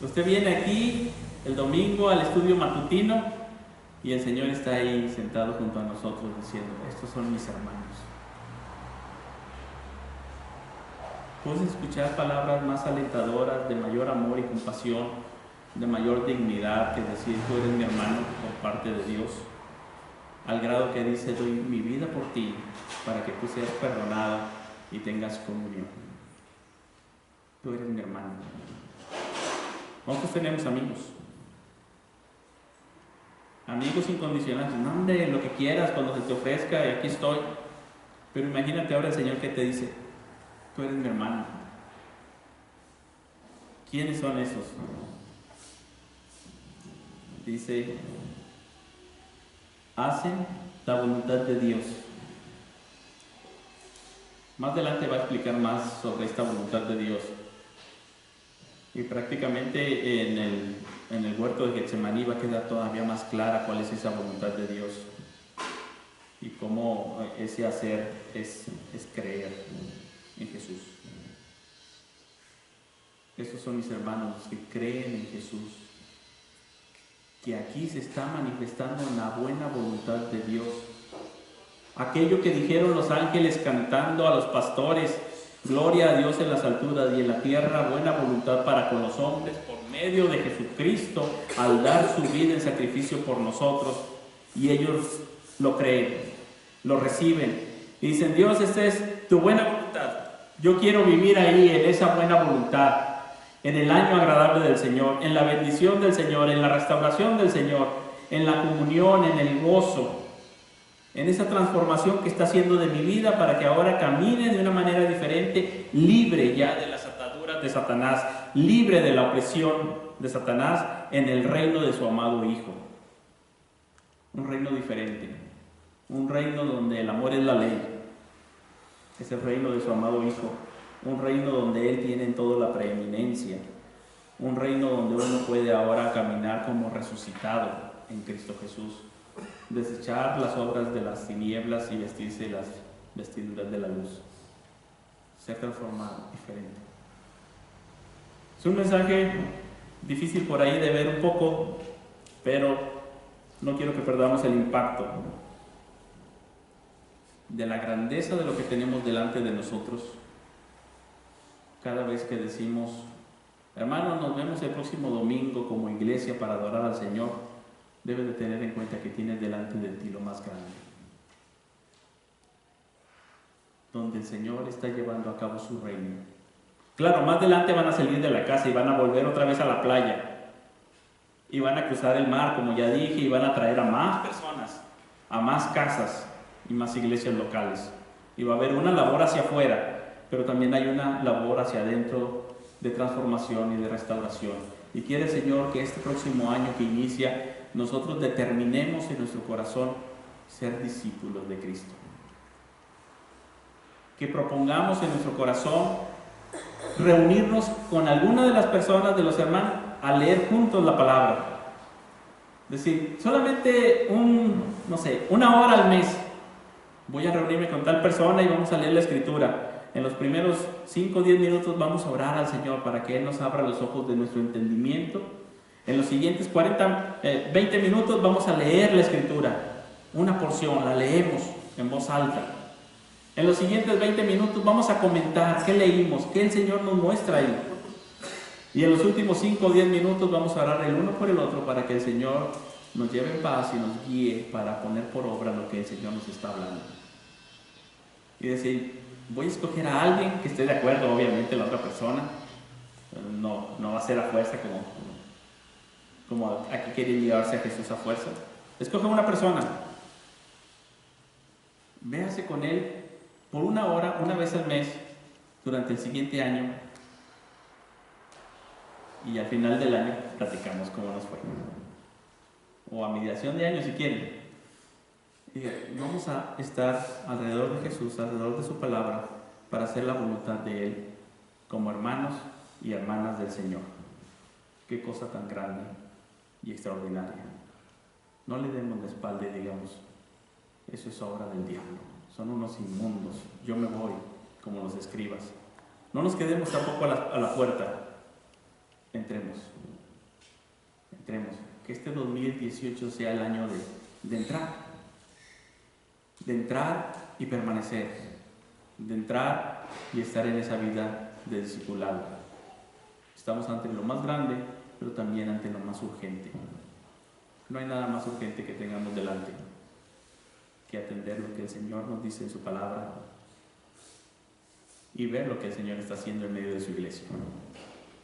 Usted viene aquí el domingo al estudio matutino y el Señor está ahí sentado junto a nosotros diciendo: estos son mis hermanos. Puedes escuchar palabras más alentadoras, de mayor amor y compasión, de mayor dignidad que decir: tú eres mi hermano por parte de Dios, al grado que dice: doy mi vida por ti para que tú seas perdonado y tengas comunión. Tú eres mi hermano. Nosotros tenemos amigos incondicionales. No, hombre, lo que quieras, cuando se te ofrezca, y aquí estoy. Pero imagínate ahora el Señor que te dice: tú eres mi hermano. ¿Quiénes son esos? Dice: hacen la voluntad de Dios. Más adelante va a explicar más sobre esta voluntad de Dios. Y prácticamente en el huerto de Getsemaní va a quedar todavía más clara cuál es esa voluntad de Dios y cómo ese hacer es creer en Jesús. Esos son mis hermanos, los que creen en Jesús, que aquí se está manifestando la buena voluntad de Dios. Aquello que dijeron los ángeles cantando a los pastores: gloria a Dios en las alturas y en la tierra buena voluntad para con los hombres, por medio de Jesucristo, al dar su vida en sacrificio por nosotros. Y ellos lo creen, lo reciben y dicen: Dios, esta es tu buena voluntad. Yo quiero vivir ahí en esa buena voluntad, en el año agradable del Señor, en la bendición del Señor, en la restauración del Señor, en la comunión, en el gozo, en esa transformación que está haciendo de mi vida para que ahora camine de una manera diferente, libre ya de las ataduras de Satanás, libre de la opresión de Satanás, en el reino de su amado Hijo. Un reino diferente, un reino donde el amor es la ley. Es el reino de su amado Hijo, un reino donde Él tiene en todo la preeminencia, un reino donde uno puede ahora caminar como resucitado en Cristo Jesús, desechar las obras de las tinieblas y vestirse las vestiduras de la luz, ser transformado, diferente. Es un mensaje difícil por ahí de ver un poco, pero no quiero que perdamos el impacto de la grandeza de lo que tenemos delante de nosotros. Cada vez que decimos: hermanos, nos vemos el próximo domingo como iglesia para adorar al Señor, debes de tener en cuenta que tienes delante de ti lo más grande, donde el Señor está llevando a cabo su reino. Claro, más adelante van a salir de la casa y van a volver otra vez a la playa, y van a cruzar el mar, como ya dije, y van a traer a más personas, a más casas y más iglesias locales. Y va a haber una labor hacia afuera, pero también hay una labor hacia adentro de transformación y de restauración. Y quiere el Señor que este próximo año que inicia, nosotros determinemos en nuestro corazón ser discípulos de Cristo. Que propongamos en nuestro corazón reunirnos con alguna de las personas, de los hermanos, a leer juntos la palabra. Es decir, solamente una hora al mes voy a reunirme con tal persona y vamos a leer la Escritura. En los primeros 5 o 10 minutos vamos a orar al Señor para que Él nos abra los ojos de nuestro entendimiento. En los siguientes 20 minutos vamos a leer la Escritura. Una porción, la leemos en voz alta. En los siguientes 20 minutos vamos a comentar qué leímos, qué el Señor nos muestra ahí. Y en los últimos 5 o 10 minutos vamos a orar el uno por el otro para que el Señor nos lleve en paz y nos guíe para poner por obra lo que el Señor nos está hablando. Y decir, voy a escoger a alguien que esté de acuerdo, obviamente la otra persona. No va a ser a fuerza como aquí quieren llevarse a Jesús a fuerza. Escoge una persona. Véase con él por 1 hora, una vez al mes, durante el siguiente año. Y al final del año platicamos cómo nos fue. O a mediación de año si quieren. Y vamos a estar alrededor de Jesús, alrededor de su palabra, para hacer la voluntad de Él, como hermanos y hermanas del Señor. Qué cosa tan grande y extraordinaria. No le demos la espalda y digamos, eso es obra del diablo, son unos inmundos, yo me voy, como los escribas. No nos quedemos tampoco a la puerta. Entremos, que este 2018 sea el año de entrar y permanecer, de entrar y estar en esa vida de discipulado. Estamos ante lo más grande, pero también ante lo más urgente. No hay nada más urgente que tengamos delante que atender lo que el Señor nos dice en su palabra y ver lo que el Señor está haciendo en medio de su iglesia.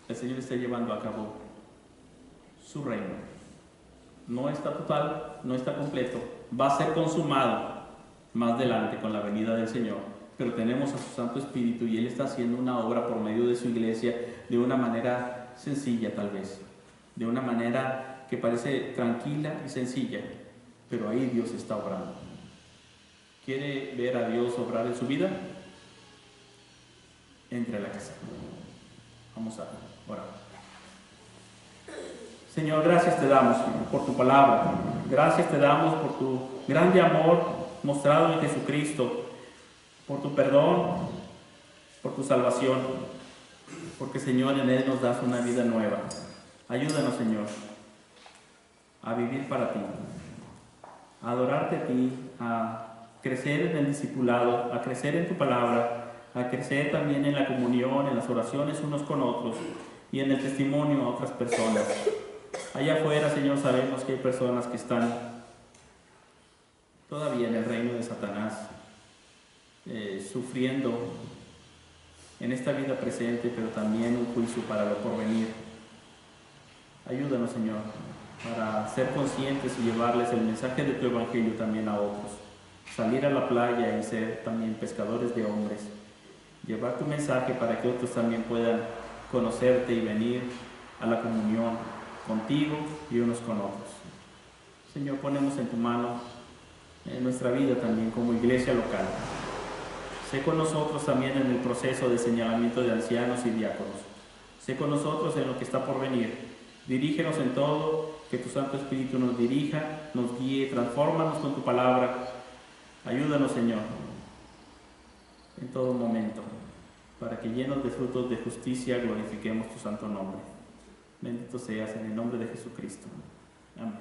El Señor está llevando a cabo su reino. No está total, no está completo, va a ser consumado más adelante con la venida del Señor, pero tenemos a su Santo Espíritu y Él está haciendo una obra por medio de su iglesia de una manera sencilla tal vez, de una manera que parece tranquila y sencilla, pero ahí Dios está obrando. ¿Quiere ver a Dios obrar en su vida? Entre a la casa. Vamos a orar. Señor, gracias te damos por tu palabra. Gracias te damos por tu grande amor mostrado en Jesucristo, por tu perdón, por tu salvación, porque Señor, en Él nos das una vida nueva. Ayúdanos, Señor, a vivir para ti, a adorarte a ti, a crecer en el discipulado, a crecer en tu palabra, a crecer también en la comunión, en las oraciones unos con otros y en el testimonio a otras personas. Allá afuera, Señor, sabemos que hay personas que están todavía en el reino de Satanás, sufriendo en esta vida presente, pero también un juicio para lo porvenir. Ayúdanos, Señor, para ser conscientes y llevarles el mensaje de tu evangelio también a otros. Salir a la playa y ser también pescadores de hombres. Llevar tu mensaje para que otros también puedan conocerte y venir a la comunión contigo y unos con otros. Señor, ponemos en tu mano nuestra vida también como iglesia local. Sé con nosotros también en el proceso de señalamiento de ancianos y diáconos. Sé con nosotros en lo que está por venir. Dirígenos en todo, que tu Santo Espíritu nos dirija, nos guíe, transfórmanos con tu palabra. Ayúdanos, Señor, en todo momento, para que llenos de frutos de justicia glorifiquemos tu santo nombre. Bendito seas en el nombre de Jesucristo. Amén.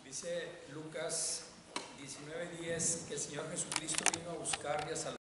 Dice Lucas 19:10 que el Señor Jesucristo vino a buscar y a salvar